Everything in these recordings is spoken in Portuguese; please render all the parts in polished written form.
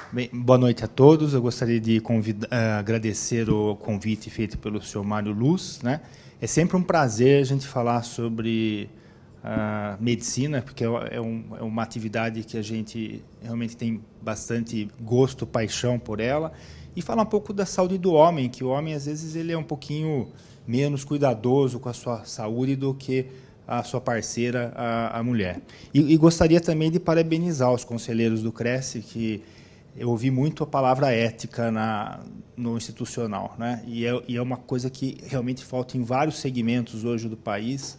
Bem, boa noite a todos. Eu gostaria de agradecer o convite feito pelo senhor Mário Luz, né? É sempre um prazer a gente falar sobre medicina, porque é uma atividade que a gente realmente tem bastante gosto, paixão por ela, e falar um pouco da saúde do homem, que o homem, às vezes, ele é um pouquinho menos cuidadoso com a sua saúde do que a sua parceira, a mulher. E gostaria também de parabenizar os conselheiros do Cresce, que eu ouvi muito a palavra ética no institucional, né? E é uma coisa que realmente falta em vários segmentos hoje do país,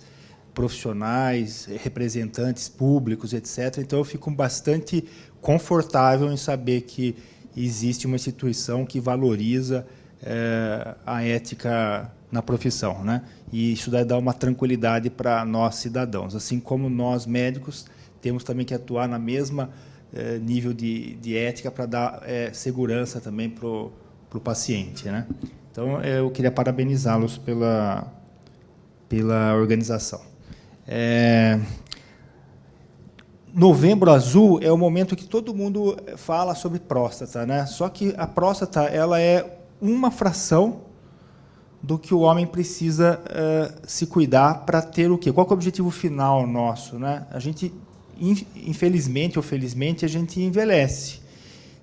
profissionais, representantes públicos, etc. Então, eu fico bastante confortável em saber que existe uma instituição que valoriza a ética na profissão, né? E isso dá uma tranquilidade para nós, cidadãos. Assim como nós, médicos, temos também que atuar na mesma nível de ética para dar segurança também para o paciente, né? Então, eu queria parabenizá-los pela organização. Novembro Azul é o momento que todo mundo fala sobre próstata, né? Só que a próstata ela é uma fração do que o homem precisa se cuidar para ter o quê? Qual que é o objetivo final nosso, né? A gente, infelizmente ou felizmente, a gente envelhece.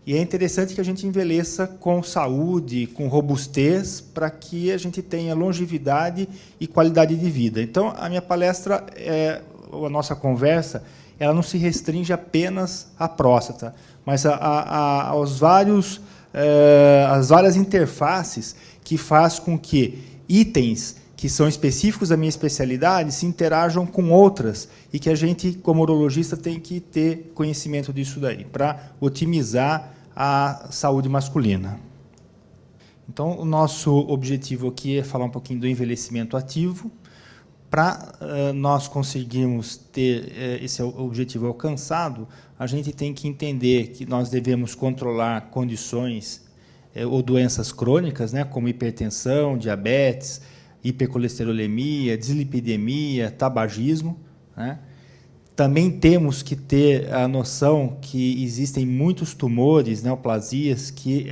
E é interessante que a gente envelheça com saúde, com robustez, para que a gente tenha longevidade e qualidade de vida. Então, a minha palestra, a nossa conversa, ela não se restringe apenas à próstata, mas as várias interfaces que faz com que itens que são específicos da minha especialidade se interajam com outras e que a gente, como urologista, tem que ter conhecimento disso daí, para otimizar a saúde masculina. Então, o nosso objetivo aqui é falar um pouquinho do envelhecimento ativo. Para nós conseguirmos ter esse objetivo alcançado, a gente tem que entender que nós devemos controlar condições ou doenças crônicas, né, como hipertensão, diabetes, hipercolesterolemia, dislipidemia, tabagismo, né? Também temos que ter a noção que existem muitos tumores, neoplasias, que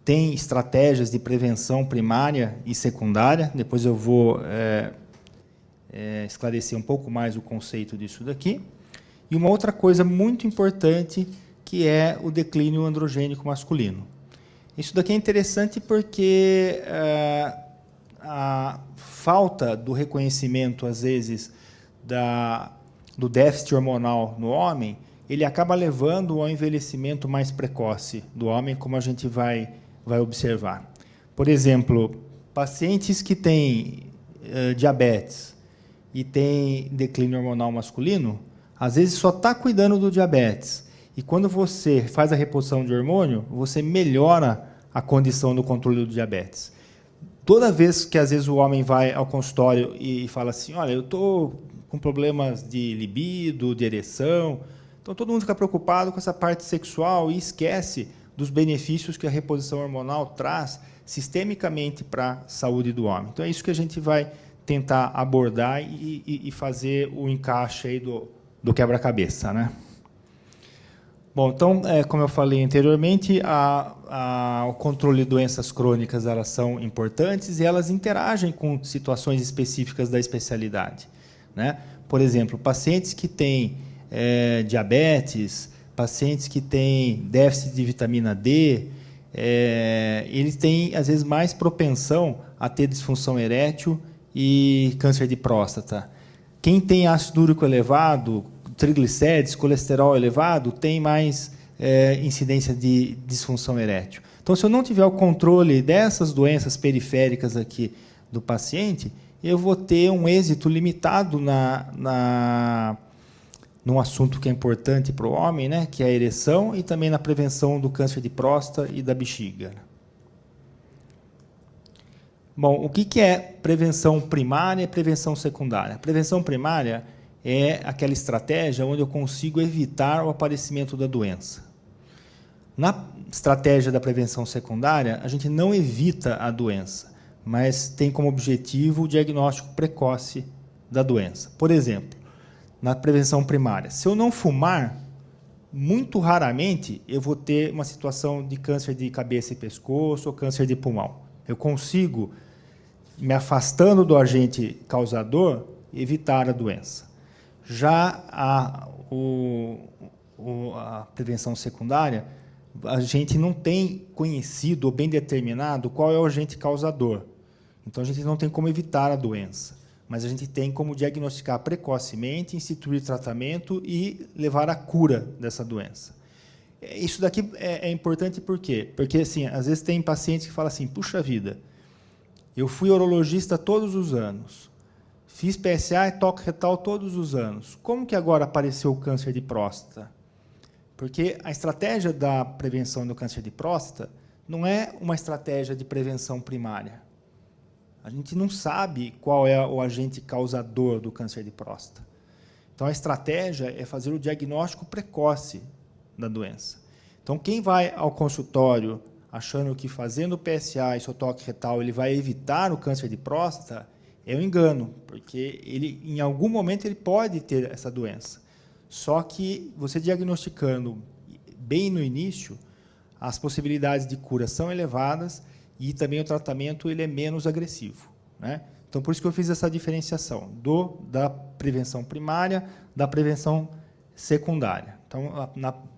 têm estratégias de prevenção primária e secundária. Depois eu vou esclarecer um pouco mais o conceito disso daqui. E uma outra coisa muito importante, que é o declínio androgênico masculino. Isso daqui é interessante porque a falta do reconhecimento, às vezes, do déficit hormonal no homem, ele acaba levando ao envelhecimento mais precoce do homem, como a gente vai observar. Por exemplo, pacientes que têm diabetes e têm declínio hormonal masculino, às vezes só está cuidando do diabetes. E quando você faz a reposição de hormônio, você melhora a condição do controle do diabetes. Toda vez que, às vezes, o homem vai ao consultório e fala assim, olha, eu estou com problemas de libido, de ereção, então todo mundo fica preocupado com essa parte sexual e esquece dos benefícios que a reposição hormonal traz sistemicamente para a saúde do homem. Então é isso que a gente vai tentar abordar e fazer o encaixe aí do quebra-cabeça, né? Bom, então, como eu falei anteriormente, o controle de doenças crônicas elas são importantes e elas interagem com situações específicas da especialidade, né? Por exemplo, pacientes que têm diabetes, pacientes que têm déficit de vitamina D, eles têm, às vezes, mais propensão a ter disfunção erétil e câncer de próstata. Quem tem ácido úrico elevado, triglicérides, colesterol elevado, tem mais incidência de disfunção erétil. Então, se eu não tiver o controle dessas doenças periféricas aqui do paciente, eu vou ter um êxito limitado num assunto que é importante para o homem, né, que é a ereção, e também na prevenção do câncer de próstata e da bexiga. Bom, o que é prevenção primária e prevenção secundária? A prevenção primária é aquela estratégia onde eu consigo evitar o aparecimento da doença. Na estratégia da prevenção secundária, a gente não evita a doença, mas tem como objetivo o diagnóstico precoce da doença. Por exemplo, na prevenção primária, se eu não fumar, muito raramente eu vou ter uma situação de câncer de cabeça e pescoço ou câncer de pulmão. Eu consigo, me afastando do agente causador, evitar a doença. Já a prevenção secundária, a gente não tem conhecido ou bem determinado qual é o agente causador. Então, a gente não tem como evitar a doença, mas a gente tem como diagnosticar precocemente, instituir tratamento e levar à cura dessa doença. Isso daqui é importante por quê? Porque, assim, às vezes tem pacientes que falam assim, puxa vida, eu fui urologista todos os anos, fiz PSA e toque retal todos os anos, como que agora apareceu o câncer de próstata? Porque a estratégia da prevenção do câncer de próstata não é uma estratégia de prevenção primária. A gente não sabe qual é o agente causador do câncer de próstata. Então, a estratégia é fazer o diagnóstico precoce da doença. Então, quem vai ao consultório achando que fazendo PSA e toque retal ele vai evitar o câncer de próstata, é um engano, porque ele, em algum momento ele pode ter essa doença. Só que você diagnosticando bem no início, as possibilidades de cura são elevadas e também o tratamento ele é menos agressivo, né? Então, por isso que eu fiz essa diferenciação da prevenção primária, da prevenção secundária. Então,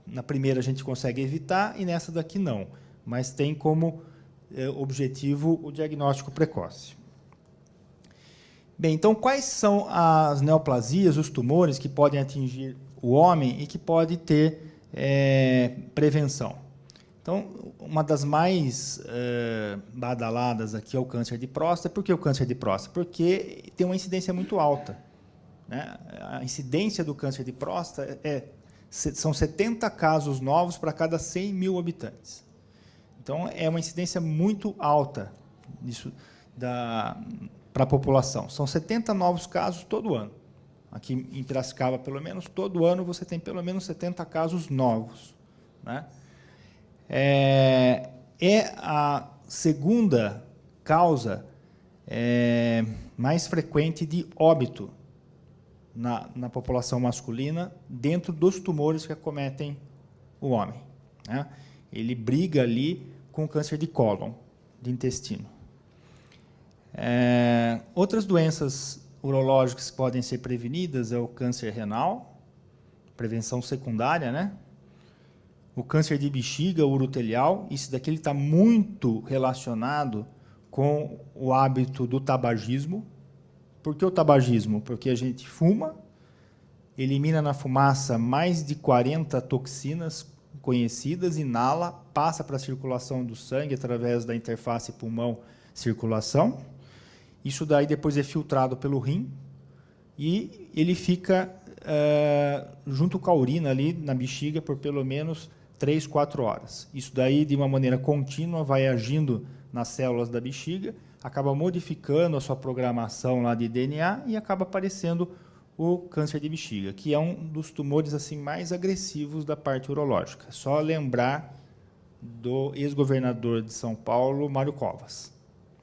na primeira a gente consegue evitar e nessa daqui não, mas tem como objetivo o diagnóstico precoce. Bem, então, quais são as neoplasias, os tumores que podem atingir o homem e que pode ter prevenção? Então, uma das mais badaladas aqui é o câncer de próstata. Por que o câncer de próstata? Porque tem uma incidência muito alta, né? A incidência do câncer de próstata são 70 casos novos para cada 100 mil habitantes. Então, é uma incidência muito alta para a população. São 70 novos casos todo ano. Aqui em Piracicaba, pelo menos, todo ano você tem pelo menos 70 casos novos, né? É a segunda causa mais frequente de óbito na população masculina dentro dos tumores que acometem o homem, né? Ele briga ali com o câncer de cólon, de intestino. Outras doenças urológicas que podem ser prevenidas é o câncer renal, prevenção secundária, né? O câncer de bexiga urotelial, isso daqui está muito relacionado com o hábito do tabagismo. Por que o tabagismo? Porque a gente fuma, elimina na fumaça mais de 40 toxinas conhecidas, inala, passa para a circulação do sangue através da interface pulmão-circulação. Isso daí depois é filtrado pelo rim e ele fica junto com a urina ali na bexiga por pelo menos 3, 4 horas. Isso daí, de uma maneira contínua, vai agindo nas células da bexiga, acaba modificando a sua programação lá de DNA e acaba aparecendo o câncer de bexiga, que é um dos tumores assim mais agressivos da parte urológica. Só lembrar do ex-governador de São Paulo, Mário Covas,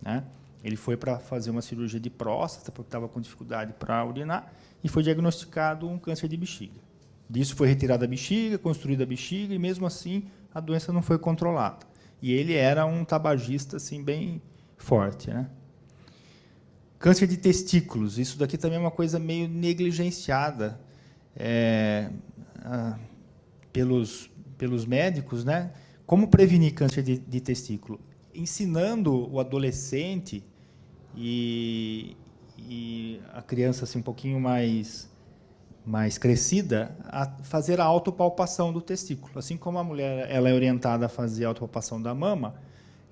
né? Ele foi para fazer uma cirurgia de próstata, porque estava com dificuldade para urinar, e foi diagnosticado um câncer de bexiga. Disso foi retirada a bexiga, construída a bexiga, e mesmo assim a doença não foi controlada. E ele era um tabagista assim, bem forte, né? Câncer de testículos, isso daqui também é uma coisa meio negligenciada pelos médicos, né? Como prevenir câncer de testículo? Ensinando o adolescente e a criança assim, um pouquinho mais crescida a fazer a autopalpação do testículo. Assim como a mulher ela é orientada a fazer a autopalpação da mama,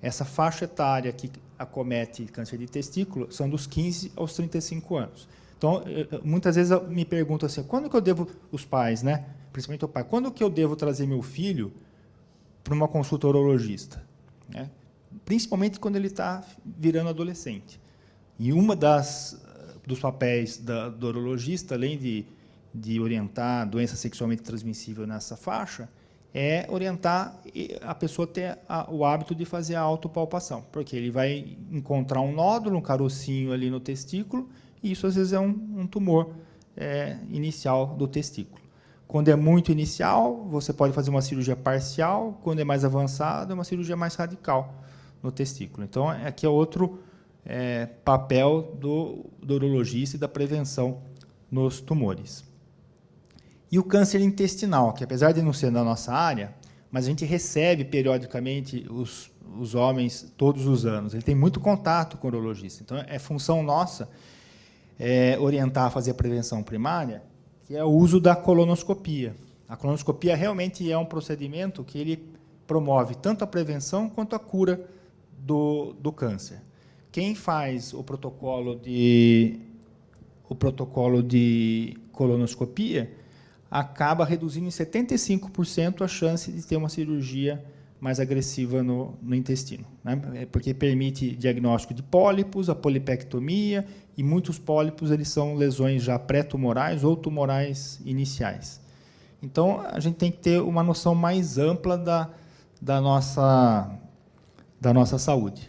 essa faixa etária que acomete câncer de testículo são dos 15 aos 35 anos. Então, muitas vezes eu me pergunto assim, quando que eu devo, os pais, né, principalmente o pai, quando que eu devo trazer meu filho para uma consulta urologista, né? Principalmente quando ele está virando adolescente. E uma dos papéis do urologista, além de orientar a doença sexualmente transmissível nessa faixa, é orientar a pessoa a ter o hábito de fazer a autopalpação, porque ele vai encontrar um nódulo, um carocinho ali no testículo, e isso às vezes é um tumor inicial do testículo. Quando é muito inicial, você pode fazer uma cirurgia parcial. Quando é mais avançado, é uma cirurgia mais radical no testículo. Então, aqui é outro papel do urologista e da prevenção nos tumores. E o câncer intestinal, que apesar de não ser da nossa área, mas a gente recebe periodicamente os homens todos os anos. Ele tem muito contato com o urologista. Então, é função nossa orientar a fazer a prevenção primária, que é o uso da colonoscopia. A colonoscopia realmente é um procedimento que ele promove tanto a prevenção quanto a cura do câncer. Quem faz o protocolo de colonoscopia acaba reduzindo em 75% a chance de ter uma cirurgia mais agressiva no intestino, né? Porque permite diagnóstico de pólipos, a polipectomia, e muitos pólipos eles são lesões já pré-tumorais ou tumorais iniciais. Então, a gente tem que ter uma noção mais ampla da nossa saúde.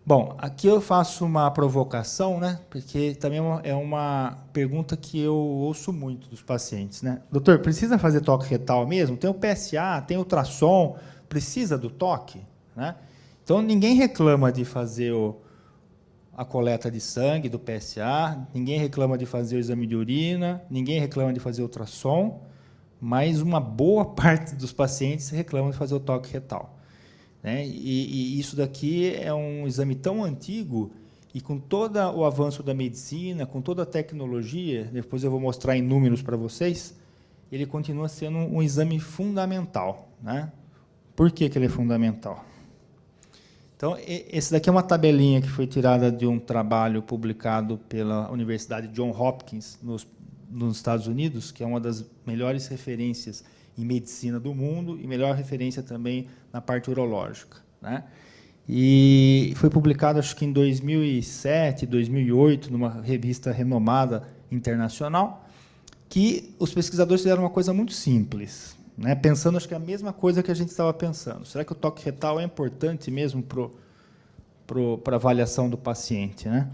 Bom, aqui eu faço uma provocação, né? Porque também é uma pergunta que eu ouço muito dos pacientes, né? Doutor, precisa fazer toque retal mesmo? Tem o PSA, tem o ultrassom, precisa do toque, né? Então, ninguém reclama de fazer a coleta de sangue do PSA, ninguém reclama de fazer o exame de urina, ninguém reclama de fazer o ultrassom, mas uma boa parte dos pacientes reclamam de fazer o toque retal, né? E isso daqui é um exame tão antigo e com todo o avanço da medicina, com toda a tecnologia, depois eu vou mostrar em números para vocês, ele continua sendo um exame fundamental, né? Por que ele é fundamental? Então, esse daqui é uma tabelinha que foi tirada de um trabalho publicado pela Universidade Johns Hopkins, nos Estados Unidos, que é uma das melhores referências em medicina do mundo e melhor referência também na parte urológica, né? E foi publicado, acho que em 2007, 2008, numa revista renomada internacional, que os pesquisadores fizeram uma coisa muito simples, né? Pensando, acho que é a mesma coisa que a gente estava pensando. Será que o toque retal é importante mesmo para a avaliação do paciente, né?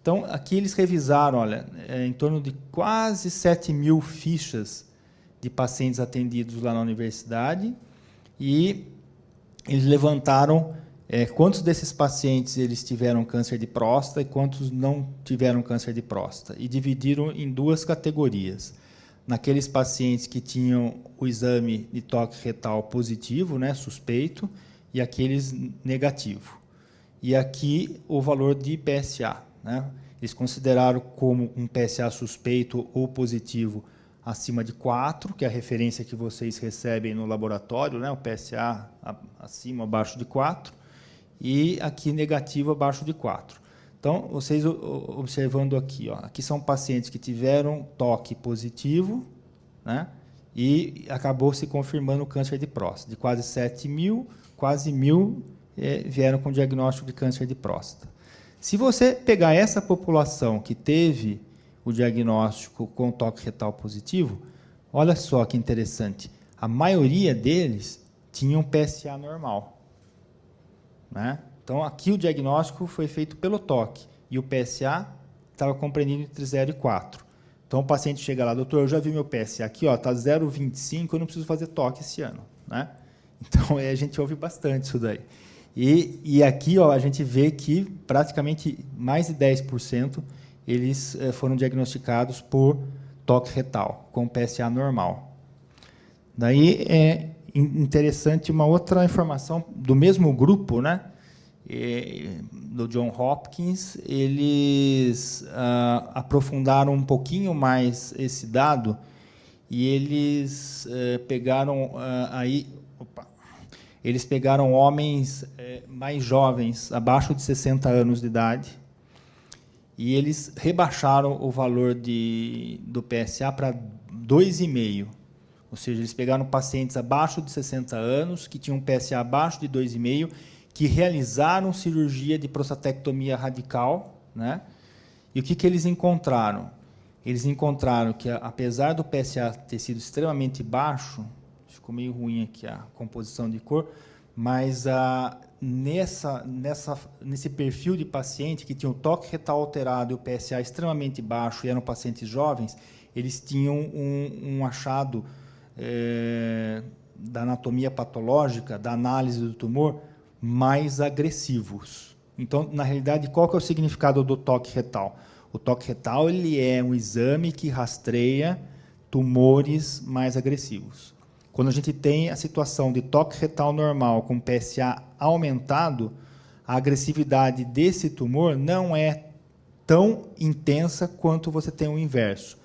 Então, aqui eles revisaram, olha, em torno de quase 7.000 fichas de pacientes atendidos lá na universidade, e eles levantaram quantos desses pacientes eles tiveram câncer de próstata e quantos não tiveram câncer de próstata, e dividiram em duas categorias. Naqueles pacientes que tinham o exame de toque retal positivo, né, suspeito, e aqueles negativo. E aqui o valor de PSA, né? Eles consideraram como um PSA suspeito ou positivo acima de 4, que é a referência que vocês recebem no laboratório, né? O PSA acima, abaixo de 4, e aqui negativo, abaixo de 4. Então, vocês observando aqui, ó, aqui são pacientes que tiveram toque positivo, né? E acabou se confirmando o câncer de próstata. De quase 7.000, quase 1.000 vieram com diagnóstico de câncer de próstata. Se você pegar essa população que teve o diagnóstico com toque retal positivo, olha só que interessante, a maioria deles tinha um PSA normal, né? Então, aqui o diagnóstico foi feito pelo toque, e o PSA estava compreendido entre 0 e 4. Então, o paciente chega lá, doutor, eu já vi meu PSA aqui, está 0,25, eu não preciso fazer toque esse ano, né? Então, a gente ouve bastante isso daí. E aqui, ó, a gente vê que praticamente mais de 10% eles foram diagnosticados por toque retal, com PSA normal. Daí é interessante uma outra informação do mesmo grupo, né? Do Johns Hopkins, eles aprofundaram um pouquinho mais esse dado e eles pegaram eles pegaram homens mais jovens, abaixo de 60 anos de idade, e eles rebaixaram o valor do PSA para 2,5. Ou seja, eles pegaram pacientes abaixo de 60 anos, que tinham um PSA abaixo de 2,5, que realizaram cirurgia de prostatectomia radical, né? E o que eles encontraram? Eles encontraram que, apesar do PSA ter sido extremamente baixo, ficou meio ruim aqui a composição de cor, mas nesse perfil de paciente que tinha o toque retal alterado e o PSA extremamente baixo e eram pacientes jovens, eles tinham um achado da anatomia patológica, da análise do tumor, mais agressivos. Então, na realidade, qual que é o significado do toque retal? O toque retal ele é um exame que rastreia tumores mais agressivos. Quando a gente tem a situação de toque retal normal com PSA aumentado, a agressividade desse tumor não é tão intensa quanto você tem o inverso,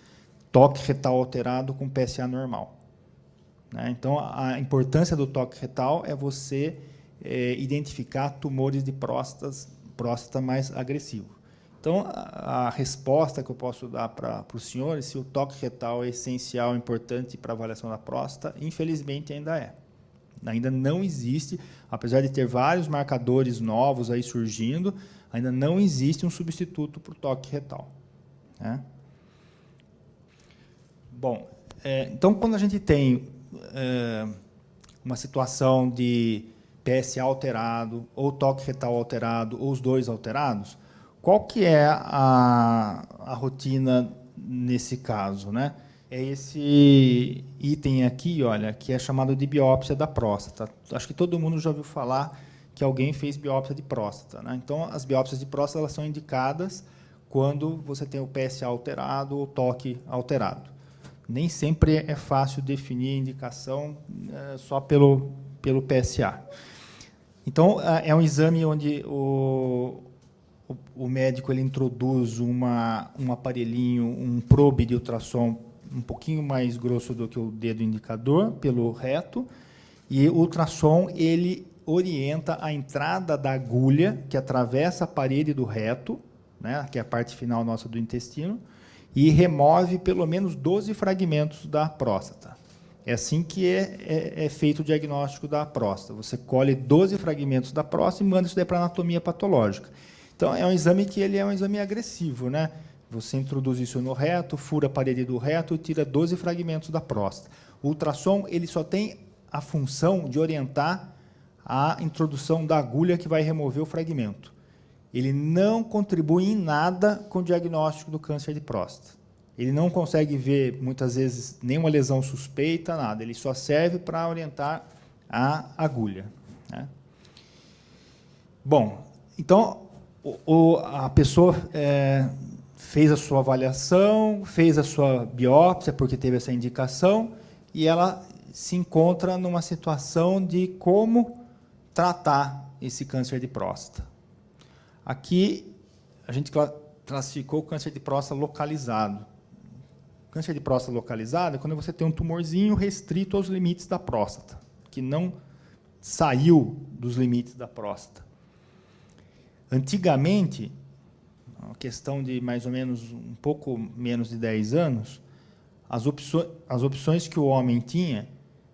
toque retal alterado com PSA normal. Então, a importância do toque retal é você identificar tumores de próstata mais agressivos. Então, a resposta que eu posso dar para os senhores, se o toque retal é essencial, importante para a avaliação da próstata, infelizmente ainda é. Ainda não existe, apesar de ter vários marcadores novos aí surgindo, ainda não existe um substituto para o toque retal. Bom, então, quando a gente tem uma situação de PSA alterado, ou toque retal alterado, ou os dois alterados, qual que é a rotina nesse caso, né? É esse item aqui, olha, que é chamado de biópsia da próstata. Acho que todo mundo já ouviu falar que alguém fez biópsia de próstata, né? Então, as biópsias de próstata elas são indicadas quando você tem o PSA alterado ou toque alterado. Nem sempre é fácil definir a indicação só pelo PSA. Então, é um exame onde o médico ele introduz um aparelhinho, um probe de ultrassom um pouquinho mais grosso do que o dedo indicador, pelo reto, e o ultrassom ele orienta a entrada da agulha que atravessa a parede do reto, né, que é a parte final nossa do intestino, e remove pelo menos 12 fragmentos da próstata. É assim que é feito o diagnóstico da próstata. Você colhe 12 fragmentos da próstata e manda isso daí para a anatomia patológica. Então, é um exame que ele é um exame agressivo, né? Você introduz isso no reto, fura a parede do reto e tira 12 fragmentos da próstata. O ultrassom ele só tem a função de orientar a introdução da agulha que vai remover o fragmento. Ele não contribui em nada com o diagnóstico do câncer de próstata. Ele não consegue ver, muitas vezes, nenhuma lesão suspeita, nada. Ele só serve para orientar a agulha. Né? Bom, então, a pessoa fez a sua avaliação, fez a sua biópsia, porque teve essa indicação, e ela se encontra numa situação de como tratar esse câncer de próstata. Aqui, a gente classificou o câncer de próstata localizado. O câncer de próstata localizado é quando você tem um tumorzinho restrito aos limites da próstata, que não saiu dos limites da próstata. Antigamente, uma questão de mais ou menos um pouco menos de 10 anos, as opções que o homem tinha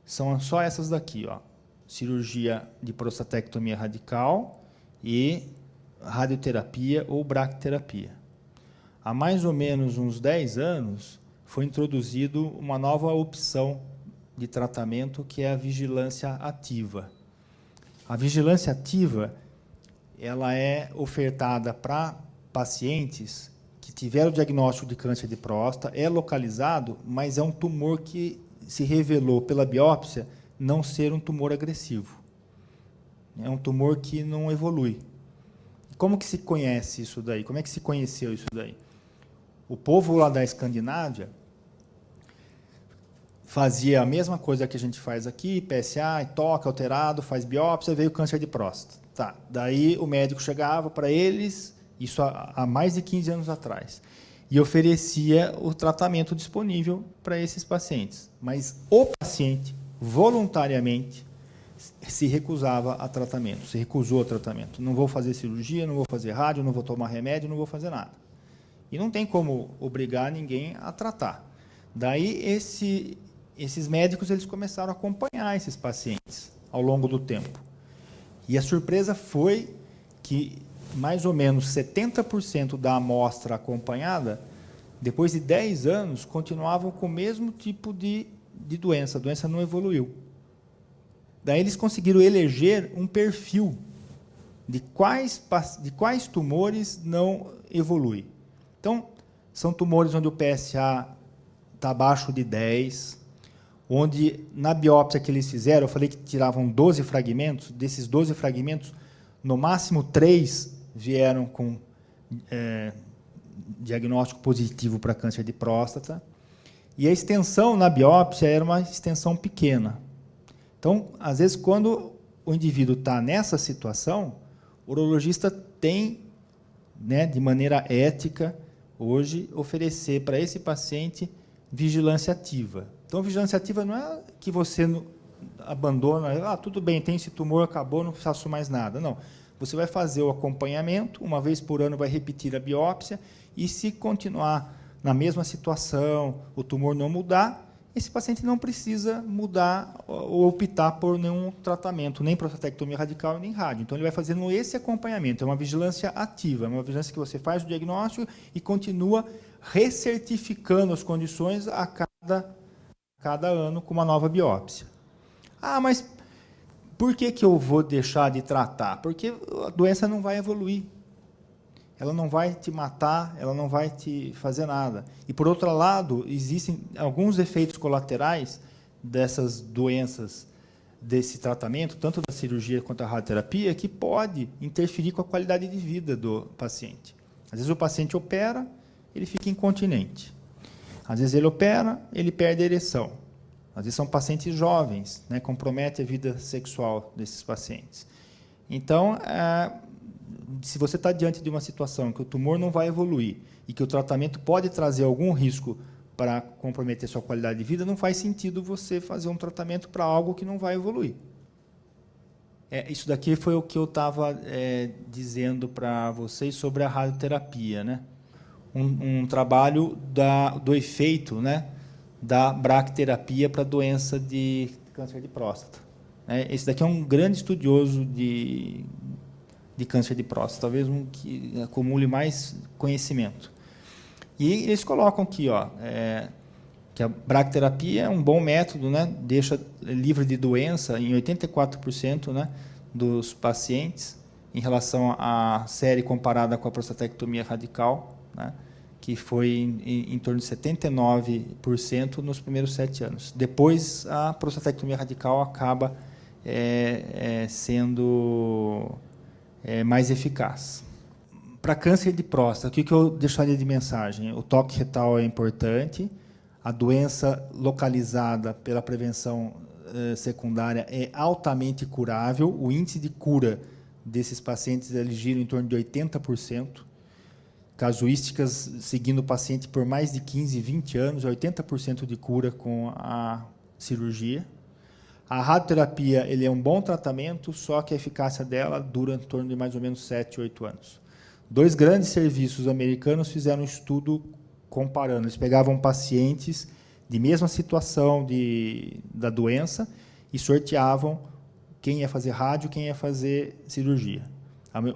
são só essas daqui, ó, cirurgia de prostatectomia radical e radioterapia ou bracterapia. Há mais ou menos uns 10 anos, foi introduzido uma nova opção de tratamento, que é a vigilância ativa. A vigilância ativa ela é ofertada para pacientes que tiveram o diagnóstico de câncer de próstata, é localizado, mas é um tumor que se revelou pela biópsia não ser um tumor agressivo. É um tumor que não evolui. Como que se conhece isso daí? Como é que se conheceu isso daí? O povo lá da Escandinávia fazia a mesma coisa que a gente faz aqui, PSA, toque alterado, faz biópsia, veio câncer de próstata. Tá. Daí o médico chegava para eles, isso há mais de 15 anos atrás, e oferecia o tratamento disponível para esses pacientes. Mas o paciente, voluntariamente, se recusava a tratamento, se recusou a tratamento. Não vou fazer cirurgia, não vou fazer rádio, não vou tomar remédio, não vou fazer nada. E não tem como obrigar ninguém a tratar. Daí esses médicos eles começaram a acompanhar esses pacientes ao longo do tempo. E a surpresa foi que mais ou menos 70% da amostra acompanhada, depois de 10 anos, continuavam com o mesmo tipo de doença. A doença não evoluiu. Daí eles conseguiram eleger um perfil de quais tumores não evoluem. Então, são tumores onde o PSA está abaixo de 10, onde na biópsia que eles fizeram, eu falei que tiravam 12 fragmentos, desses 12 fragmentos, no máximo 3 vieram com diagnóstico positivo para câncer de próstata, e a extensão na biópsia era uma extensão pequena. Então, às vezes, quando o indivíduo está nessa situação, o urologista tem, né, de maneira ética, hoje, oferecer para esse paciente vigilância ativa. Então, vigilância ativa não é que você abandona, tudo bem, tem esse tumor, acabou, não faço mais nada. Não. Você vai fazer o acompanhamento, uma vez por ano vai repetir a biópsia, e se continuar na mesma situação, o tumor não mudar, esse paciente não precisa mudar ou optar por nenhum tratamento, nem prostatectomia radical, nem rádio. Então, ele vai fazendo esse acompanhamento. É uma vigilância ativa, é uma vigilância que você faz o diagnóstico e continua recertificando as condições a cada ano com uma nova biópsia. Mas por que eu vou deixar de tratar? Porque a doença não vai evoluir. Ela não vai te matar, ela não vai te fazer nada. E, por outro lado, existem alguns efeitos colaterais dessas doenças, desse tratamento, tanto da cirurgia quanto da radioterapia, que pode interferir com a qualidade de vida do paciente. Às vezes o paciente opera, ele fica incontinente. Às vezes ele opera, ele perde a ereção. Às vezes são pacientes jovens, né, compromete a vida sexual desses pacientes. Então, se você está diante de uma situação que o tumor não vai evoluir e que o tratamento pode trazer algum risco para comprometer sua qualidade de vida, não faz sentido você fazer um tratamento para algo que não vai evoluir. Isso daqui foi o que eu estava dizendo para vocês sobre a radioterapia, né? Um trabalho do efeito, né, da bracterapia para a doença de câncer de próstata. Esse daqui é um grande estudioso de câncer de próstata, talvez um que acumule mais conhecimento. E eles colocam aqui, que a bracterapia é um bom método, né, deixa livre de doença em 84%, né, dos pacientes, em relação à série comparada com a prostatectomia radical, né, que foi em torno de 79% nos primeiros 7 anos. Depois, a prostatectomia radical acaba sendo mais eficaz. Para câncer de próstata, o que eu deixaria de mensagem? O toque retal é importante, a doença localizada pela prevenção secundária é altamente curável, o índice de cura desses pacientes gira em torno de 80%, casuísticas seguindo o paciente por mais de 15, 20 anos, 80% de cura com a cirurgia. A radioterapia ele é um bom tratamento, só que a eficácia dela dura em torno de mais ou menos 7, 8 anos. 2 grandes serviços americanos fizeram um estudo comparando. Eles pegavam pacientes de mesma situação da doença e sorteavam quem ia fazer rádio, quem ia fazer cirurgia.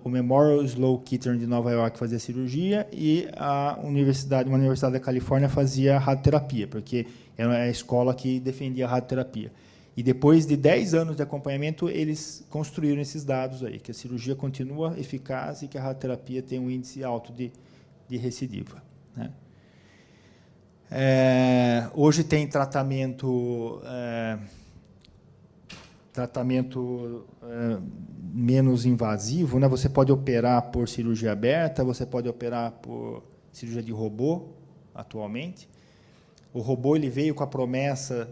O Memorial Sloan Kettering de Nova York fazia cirurgia e uma universidade da Califórnia fazia radioterapia, porque era a escola que defendia a radioterapia. E depois de 10 anos de acompanhamento, eles construíram esses dados aí, que a cirurgia continua eficaz e que a radioterapia tem um índice alto de recidiva, né? Hoje tem tratamento menos invasivo, né? Você pode operar por cirurgia aberta, você pode operar por cirurgia de robô, atualmente. O robô ele veio com a promessa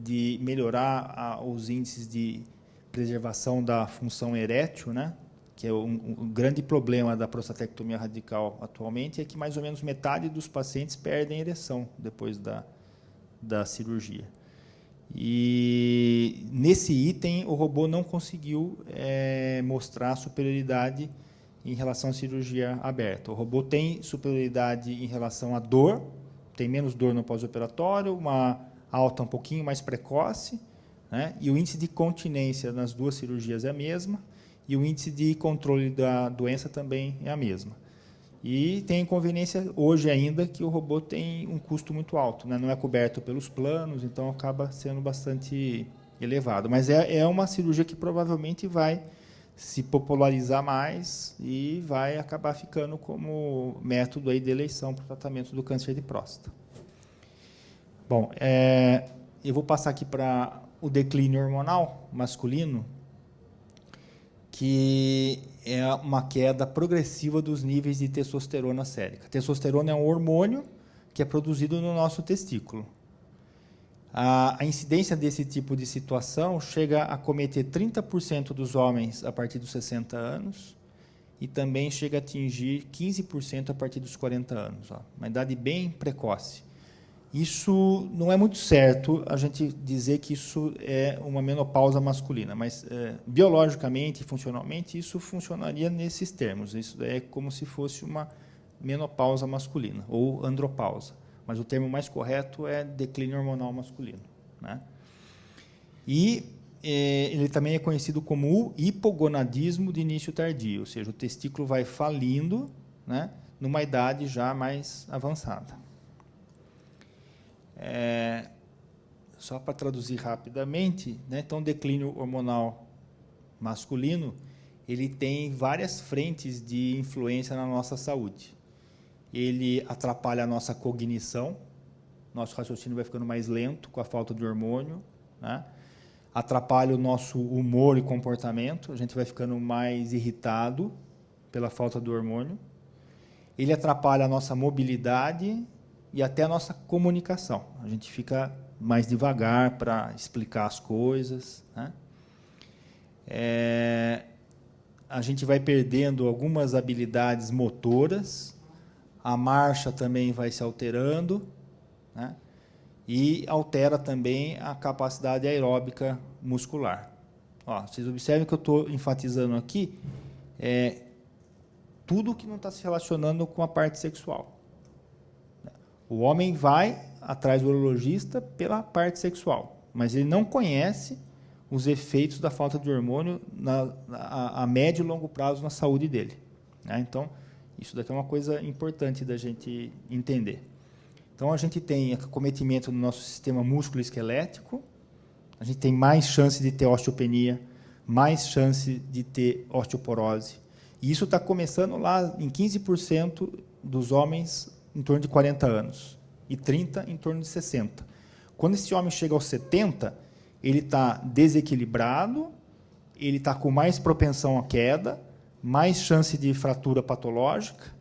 de melhorar os índices de preservação da função erétil, né? Que é um grande problema da prostatectomia radical atualmente, é que mais ou menos metade dos pacientes perdem ereção depois da cirurgia. E nesse item, o robô não conseguiu mostrar superioridade em relação à cirurgia aberta. O robô tem superioridade em relação à dor, tem menos dor no pós-operatório, uma alta um pouquinho mais precoce, né? E o índice de continência nas 2 cirurgias é a mesma, e o índice de controle da doença também é a mesma. E tem inconveniência hoje ainda que o robô tem um custo muito alto, né? Não é coberto pelos planos, então acaba sendo bastante elevado. Mas é uma cirurgia que provavelmente vai se popularizar mais e vai acabar ficando como método aí de eleição para o tratamento do câncer de próstata. Bom, eu vou passar aqui para o declínio hormonal masculino, que é uma queda progressiva dos níveis de testosterona sérica. Testosterona é um hormônio que é produzido no nosso testículo. A incidência desse tipo de situação chega a acometer 30% dos homens a partir dos 60 anos e também chega a atingir 15% a partir dos 40 anos. Uma idade bem precoce. Isso não é muito certo a gente dizer que isso é uma menopausa masculina, mas biologicamente e funcionalmente isso funcionaria nesses termos. Isso é como se fosse uma menopausa masculina ou andropausa, mas o termo mais correto é declínio hormonal masculino, né? E ele também é conhecido como o hipogonadismo de início tardio, ou seja, o testículo vai falindo, né, numa idade já mais avançada. Só para traduzir rapidamente, né, então o declínio hormonal masculino ele tem várias frentes de influência na nossa saúde. Ele atrapalha a nossa cognição, nosso raciocínio vai ficando mais lento com a falta de hormônio, né? Atrapalha o nosso humor e comportamento, a gente vai ficando mais irritado pela falta do hormônio. Ele atrapalha a nossa mobilidade e até a nossa comunicação. A gente fica mais devagar para explicar as coisas, né? A gente vai perdendo algumas habilidades motoras, a marcha também vai se alterando, né? E altera também a capacidade aeróbica muscular. Vocês observem que eu estou enfatizando aqui tudo que não está se relacionando com a parte sexual. O homem vai atrás do urologista pela parte sexual, mas ele não conhece os efeitos da falta de hormônio a médio e longo prazo na saúde dele, né? Então, isso daqui é uma coisa importante da gente entender. Então, a gente tem acometimento no nosso sistema músculo-esquelético, a gente tem mais chance de ter osteopenia, mais chance de ter osteoporose. E isso está começando lá em 15% dos homens em torno de 40 anos e 30% em torno de 60%. Quando esse homem chega aos 70, ele está desequilibrado, ele está com mais propensão à queda, mais chance de fratura patológica,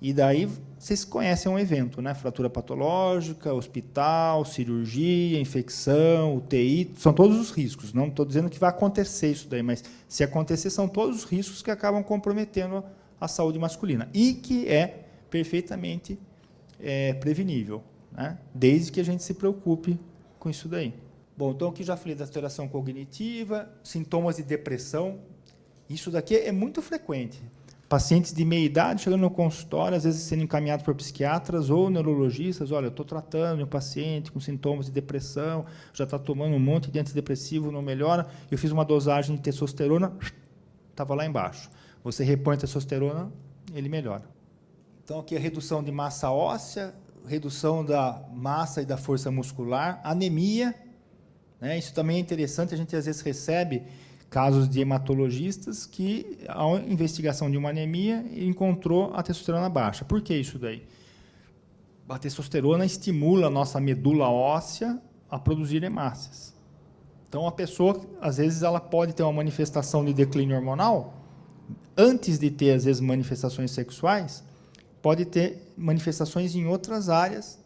e daí vocês conhecem um evento, né? Fratura patológica, hospital, cirurgia, infecção, UTI, são todos os riscos. Não estou dizendo que vai acontecer isso daí, mas se acontecer, são todos os riscos que acabam comprometendo a saúde masculina e que é perfeitamente prevenível, né? Desde que a gente se preocupe com isso daí. Bom, então aqui já falei da alteração cognitiva, sintomas de depressão. Isso daqui é muito frequente. Pacientes de meia idade chegando no consultório, às vezes sendo encaminhados por psiquiatras ou neurologistas. Olha, eu estou tratando um paciente com sintomas de depressão, já está tomando um monte de antidepressivo, não melhora. Eu fiz uma dosagem de testosterona, estava lá embaixo. Você repõe a testosterona, ele melhora. Então, aqui a redução de massa óssea, redução da massa e da força muscular, anemia, né? Isso também é interessante, a gente às vezes recebe casos de hematologistas que, à investigação de uma anemia, encontrou a testosterona baixa. Por que isso daí? A testosterona estimula a nossa medula óssea a produzir hemácias. Então, a pessoa, às vezes, ela pode ter uma manifestação de declínio hormonal, antes de ter, às vezes, manifestações sexuais, pode ter manifestações em outras áreas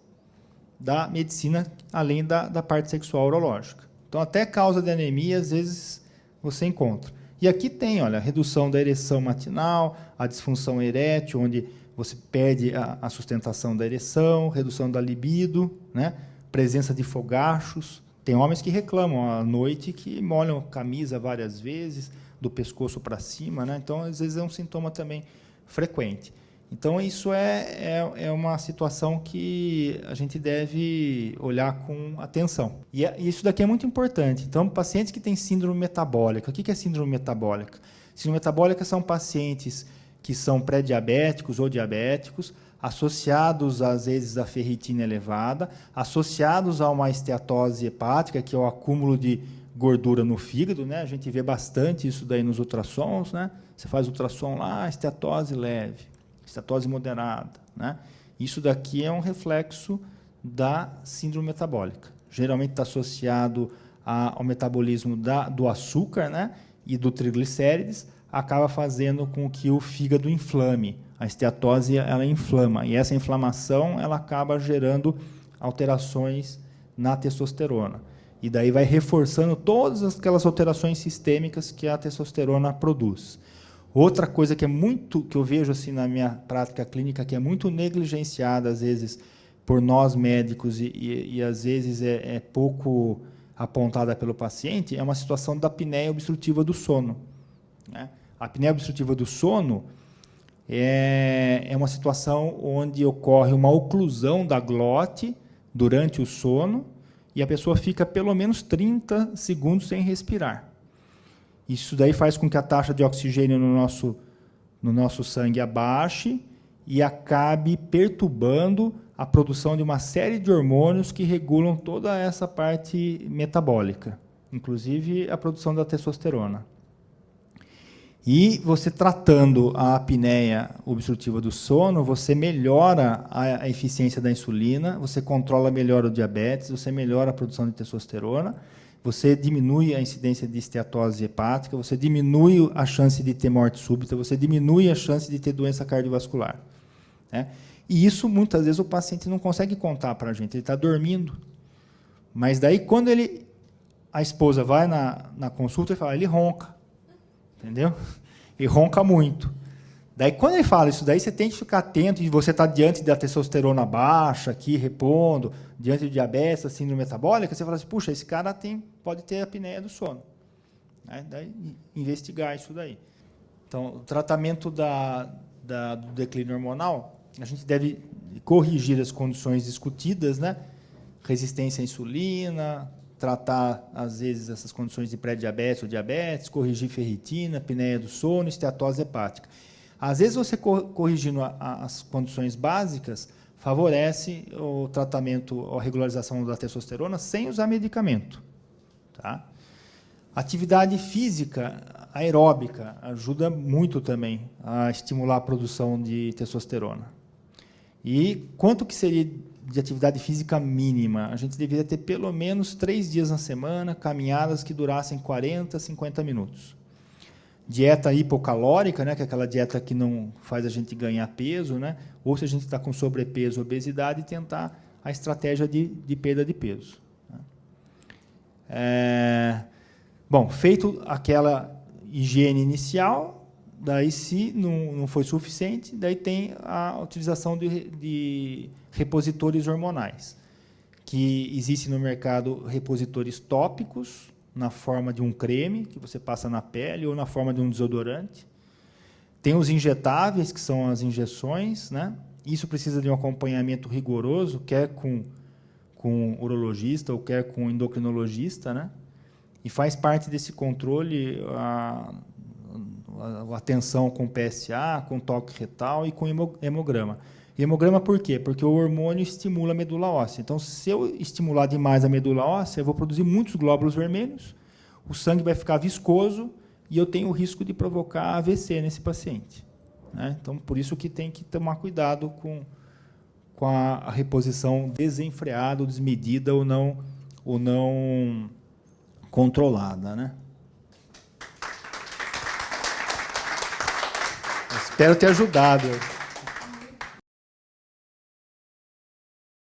da medicina, além da parte sexual urológica. Então, até causa de anemia, às vezes, você encontra. E aqui tem, olha, a redução da ereção matinal, a disfunção erétil, onde você perde a sustentação da ereção, redução da libido, né? Presença de fogachos. Tem homens que reclamam à noite que molham a camisa várias vezes, do pescoço para cima, né? Então, às vezes, é um sintoma também frequente. Então, isso é uma situação que a gente deve olhar com atenção. E isso daqui é muito importante. Então, pacientes que têm síndrome metabólica. O que é síndrome metabólica? Síndrome metabólica são pacientes que são pré-diabéticos ou diabéticos, associados, às vezes, à ferritina elevada, associados a uma esteatose hepática, que é o acúmulo de gordura no fígado, né? A gente vê bastante isso daí nos ultrassons, né? Você faz ultrassom lá, esteatose leve, esteatose moderada, né? Isso daqui é um reflexo da síndrome metabólica. Geralmente está associado ao metabolismo do açúcar, né, e do triglicérides, acaba fazendo com que o fígado inflame. A esteatose ela inflama, e essa inflamação ela acaba gerando alterações na testosterona. E daí vai reforçando todas aquelas alterações sistêmicas que a testosterona produz. Outra coisa que eu vejo assim na minha prática clínica, que é muito negligenciada às vezes por nós médicos e às vezes é pouco apontada pelo paciente, é uma situação da apneia obstrutiva do sono, né? A apneia obstrutiva do sono é uma situação onde ocorre uma oclusão da glote durante o sono e a pessoa fica pelo menos 30 segundos sem respirar. Isso daí faz com que a taxa de oxigênio no nosso sangue abaixe e acabe perturbando a produção de uma série de hormônios que regulam toda essa parte metabólica, inclusive a produção da testosterona. E você tratando a apneia obstrutiva do sono, você melhora a eficiência da insulina, você controla melhor o diabetes, você melhora a produção de testosterona, você diminui a incidência de esteatose hepática, você diminui a chance de ter morte súbita, você diminui a chance de ter doença cardiovascular, né? E isso, muitas vezes, o paciente não consegue contar para a gente, ele está dormindo. Mas daí, quando a esposa vai na consulta e fala, ele ronca. Entendeu? Ele ronca muito. Daí, quando ele fala isso, daí você tem que ficar atento, e você está diante da testosterona baixa, aqui, repondo, diante do diabetes, da síndrome metabólica, você fala assim, puxa, esse cara pode ter apneia do sono. Né? Daí, investigar isso daí. Então, o tratamento do declínio hormonal, a gente deve corrigir as condições discutidas, né? Resistência à insulina, tratar, às vezes, essas condições de pré-diabetes ou diabetes, corrigir ferritina, apneia do sono, esteatose hepática. Às vezes, você corrigindo as condições básicas, favorece o tratamento, a regularização da testosterona sem usar medicamento. Tá? Atividade física aeróbica ajuda muito também a estimular a produção de testosterona. E quanto que seria de atividade física mínima? A gente deveria ter pelo menos 3 dias na semana, caminhadas que durassem 40, 50 minutos. Dieta hipocalórica, né, que é aquela dieta que não faz a gente ganhar peso, né, ou se a gente está com sobrepeso, obesidade, tentar a estratégia de perda de peso. Bom, feito aquela higiene inicial, daí, se não foi suficiente, daí tem a utilização de repositores hormonais, que existe no mercado repositores tópicos, na forma de um creme, que você passa na pele, ou na forma de um desodorante. Tem os injetáveis, que são as injeções, né? Isso precisa de um acompanhamento rigoroso, quer com urologista ou quer com endocrinologista, né? E faz parte desse controle a atenção com PSA, com toque retal e com hemograma. Hemograma por quê? Porque o hormônio estimula a medula óssea. Então, se eu estimular demais a medula óssea, eu vou produzir muitos glóbulos vermelhos, o sangue vai ficar viscoso e eu tenho o risco de provocar AVC nesse paciente. Né? Então, por isso que tem que tomar cuidado com a reposição desenfreada, ou desmedida ou não controlada, né? Espero ter ajudado.